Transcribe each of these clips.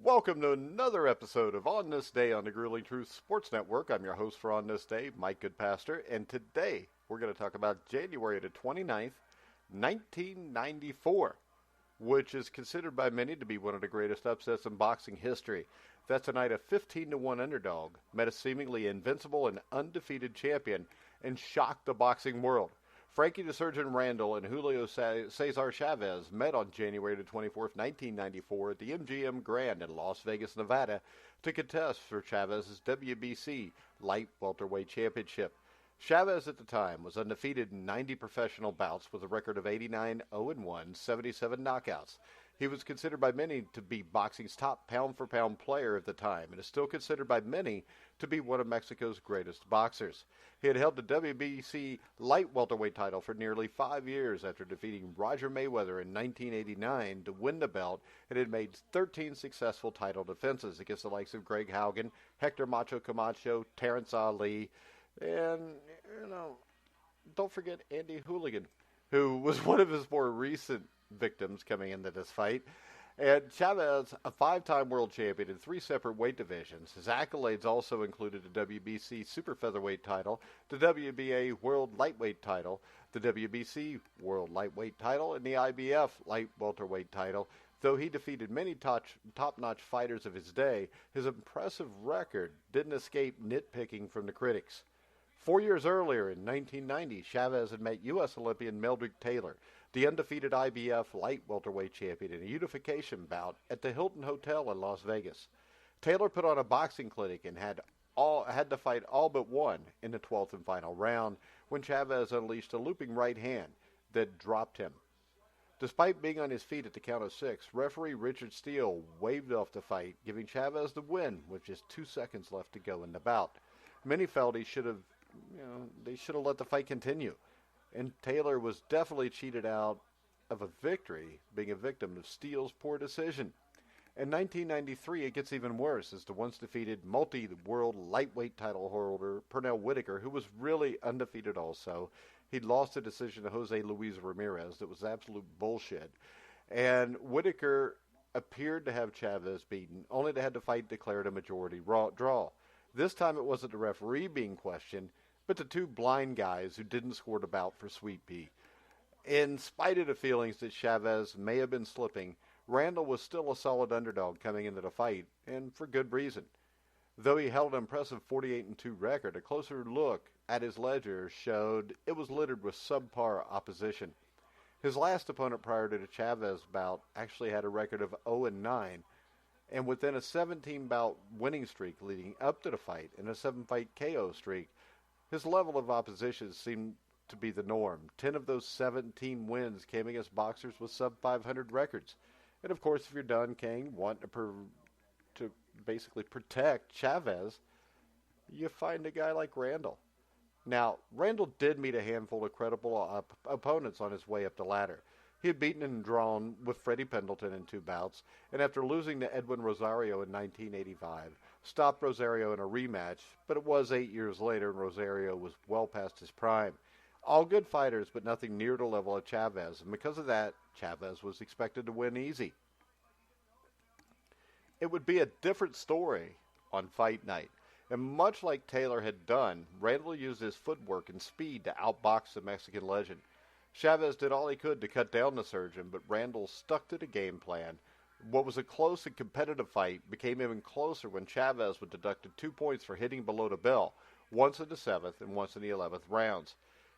Welcome to another episode of On This Day on the Grueling Truth Sports Network. I'm your host for On This Day, Mike Goodpaster, and today we're going to talk about January the 29th, 1994, which is considered by many to be one of the greatest upsets in boxing history. That's a night a 15-1 underdog met a seemingly invincible and undefeated champion and shocked the boxing world. Frankie the Surgeon Randall and Julio Cesar Chavez met on January 24, 1994 at the MGM Grand in Las Vegas, Nevada to contest for Chavez's WBC Light Welterweight Championship. Chavez at the time was undefeated in 90 professional bouts with a record of 89-0-1, 77 knockouts. He was considered by many to be boxing's top pound-for-pound player at the time and is still considered by many to be one of Mexico's greatest boxers. He had held the WBC light welterweight title for nearly 5 years after defeating Roger Mayweather in 1989 to win the belt and had made 13 successful title defenses against the likes of Greg Haugen, Hector Macho Camacho, Terrence Ali, and, don't forget Andy Hooligan, who was one of his more recent victims coming into this fight. And Chavez, a 5-time world champion in 3 separate weight divisions. His accolades also included the WBC super featherweight title, the WBA world lightweight title, the WBC world lightweight title, and the IBF light welterweight title. Though he defeated many top-notch fighters of his day, his impressive record didn't escape nitpicking from the critics. 4 years earlier, in 1990, Chavez had met U.S. Olympian Meldrick Taylor, the undefeated IBF light welterweight champion, in a unification bout at the Hilton Hotel in Las Vegas. Taylor put on a boxing clinic and had to fight all but one in the 12th and final round when Chavez unleashed a looping right hand that dropped him. Despite being on his feet at the count of 6, referee Richard Steele waved off the fight, giving Chavez the win with just 2 seconds left to go in the bout. Many felt they should have let the fight continue. And Taylor was definitely cheated out of a victory, being a victim of Steele's poor decision. In 1993, it gets even worse as the once-defeated multi-world lightweight title holder Pernell Whitaker, who was really undefeated also. He'd lost a decision to Jose Luis Ramirez that was absolute bullshit. And Whitaker appeared to have Chavez beaten, only to have the fight declared a majority draw. This time it wasn't the referee being questioned, but the 2 blind guys who didn't score the bout for Sweet Pea. In spite of the feelings that Chavez may have been slipping, Randall was still a solid underdog coming into the fight, and for good reason. Though he held an impressive 48-2 record, a closer look at his ledger showed it was littered with subpar opposition. His last opponent prior to the Chavez bout actually had a record of 0-9, and within a 17-bout winning streak leading up to the fight and a 7-fight KO streak, his level of opposition seemed to be the norm. 10 of those 17 wins came against boxers with sub-500 records. And of course, if you're Don King wanting to basically protect Chavez, you find a guy like Randall. Now, Randall did meet a handful of credible opponents on his way up the ladder. He had beaten and drawn with Freddie Pendleton in 2 bouts, and after losing to Edwin Rosario in 1985, stopped Rosario in a rematch, but it was 8 years later and Rosario was well past his prime. All good fighters, but nothing near the level of Chavez, and because of that, Chavez was expected to win easy. It would be a different story on fight night, and much like Taylor had done, Randall used his footwork and speed to outbox the Mexican legend. Chavez did all he could to cut down the Surgeon, but Randall stuck to the game plan. What was a close and competitive fight became even closer when Chavez was deducted 2 points for hitting below the bell, once in the 7th and once in the 11th rounds.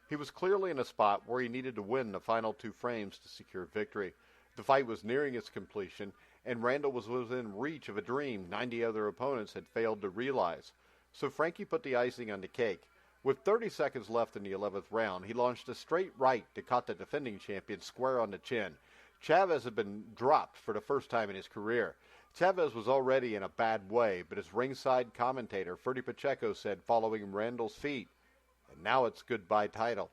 He was clearly in a spot where he needed to win the final 2 frames to secure victory. The fight was nearing its completion, and Randall was within reach of a dream 90 other opponents had failed to realize. So Frankie put the icing on the cake. With 30 seconds left in the 11th round, he launched a straight right to caught the defending champion square on the chin. Chavez had been dropped for the first time in his career. Chavez was already in a bad way, but his ringside commentator, Ferdy Pacheco, said following Randall's feet, and now it's goodbye title.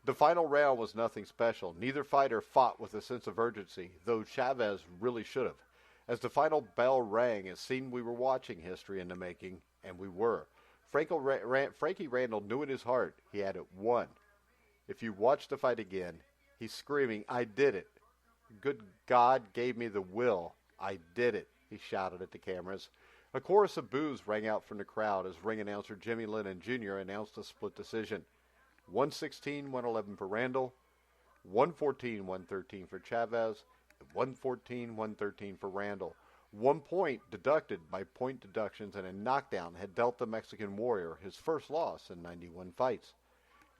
The final round was nothing special. Neither fighter fought with a sense of urgency, though Chavez really should have. As the final bell rang, it seemed we were watching history in the making, and we were. Frankie Randall knew in his heart he had it won. If you watch the fight again, he's screaming, "I did it. Good God gave me the will. I did it," he shouted at the cameras. A chorus of boos rang out from the crowd as ring announcer Jimmy Lennon Jr. announced a split decision. 116-111 for Randall, 114-113 for Chavez, and 114-113 for Randall. 1 point deducted by point deductions and a knockdown had dealt the Mexican Warrior his first loss in 91 fights.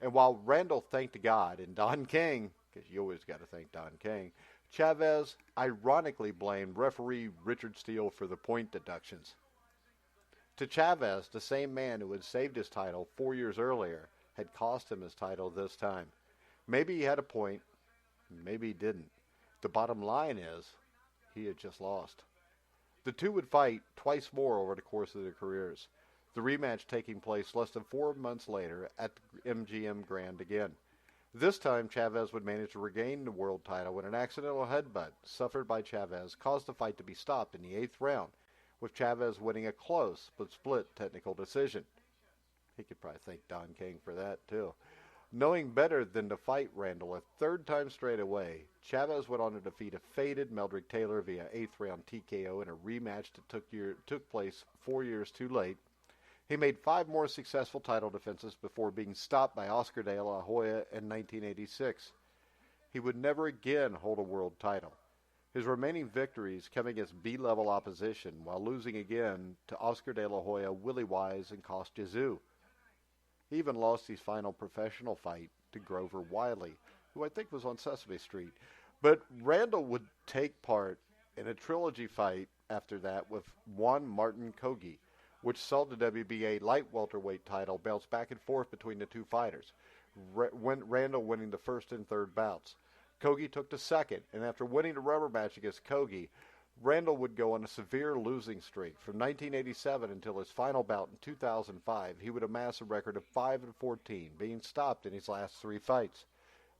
And while Randall thanked God and Don King, because you always got to thank Don King, Chavez ironically blamed referee Richard Steele for the point deductions. To Chavez, the same man who had saved his title 4 years earlier had cost him his title this time. Maybe he had a point, maybe he didn't. The bottom line is, he had just lost. The two would fight twice more over the course of their careers, the rematch taking place less than 4 months later at the MGM Grand again. This time, Chavez would manage to regain the world title when an accidental headbutt suffered by Chavez caused the fight to be stopped in the 8th round, with Chavez winning a close but split technical decision. He could probably thank Don King for that, too. Knowing better than to fight Randall a third time straight away, Chavez went on to defeat a faded Meldrick Taylor via 8th round TKO in a rematch that took place 4 years too late. He made 5 more successful title defenses before being stopped by Oscar de la Hoya in 1986. He would never again hold a world title. His remaining victories come against B-level opposition while losing again to Oscar de la Hoya, Willie Wise, and Cost Yazoo. He even lost his final professional fight to Grover Wiley, who I think was on Sesame Street. But Randall would take part in a trilogy fight after that with Juan Martin Kogi, which saw the WBA light welterweight title bounce back and forth between the two fighters, Randall winning the first and third bouts. Kogi took the second, and after winning the rubber match against Kogi, Randall would go on a severe losing streak. From 1987 until his final bout in 2005, he would amass a record of 5-14, being stopped in his last 3 fights.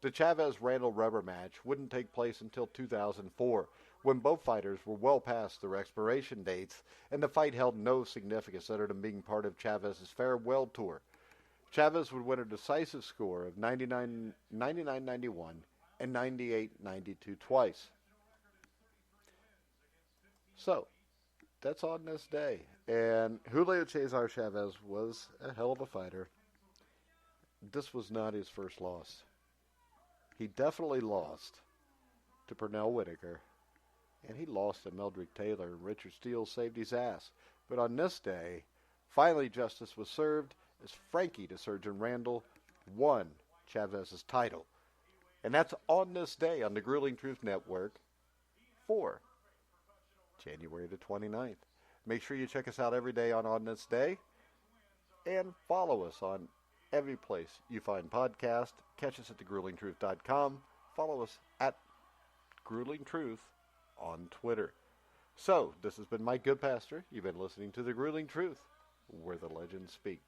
The Chavez-Randall rubber match wouldn't take place until 2004, when both fighters were well past their expiration dates, and the fight held no significance other than being part of Chavez's farewell tour. Chavez would win a decisive score of 99-91 and 98-92 twice. So, that's on this day. And Julio Cesar Chavez was a hell of a fighter. This was not his first loss. He definitely lost to Pernell Whitaker. And he lost to Meldrick Taylor, and Richard Steele saved his ass. But on this day, finally justice was served as Frankie to Surgeon Randall won Chavez's title. And that's on this day on the Grueling Truth Network for January the 29th. Make sure you check us out every day on this day. And follow us on every place you find podcasts. Catch us at thegruelingtruth.com. Follow us at Grueling Truth on Twitter. So, this has been Mike Goodpaster. You've been listening to The Grueling Truth, where the legends speak.